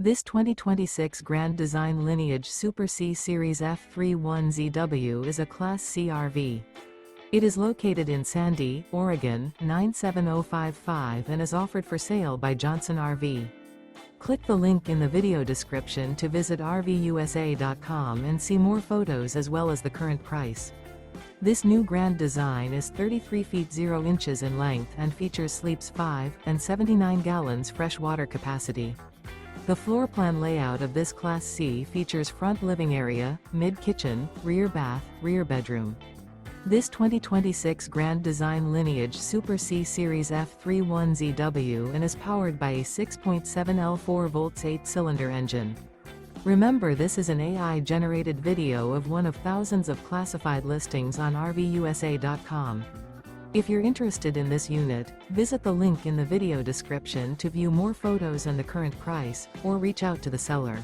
This 2026 Grand Design Lineage Super C Series F31ZW is a Class C RV. It is located in Sandy, Oregon, 97055 and is offered for sale by Johnson RV. Click the link in the video description to visit RVUSA.com and see more photos as well as the current price. This new Grand Design is 33 feet 0 inches in length and features sleeps 5 and 79 gallons fresh water capacity. The floor plan layout of this Class C features front living area, mid-kitchen, rear bath, rear bedroom. This 2026 Grand Design Lineage Super C Series F31ZW and is powered by a 6.7 L4 volts 8-cylinder engine. Remember, this is an AI-generated video of one of thousands of classified listings on RVUSA.com. If you're interested in this unit, visit the link in the video description to view more photos and the current price, or reach out to the seller.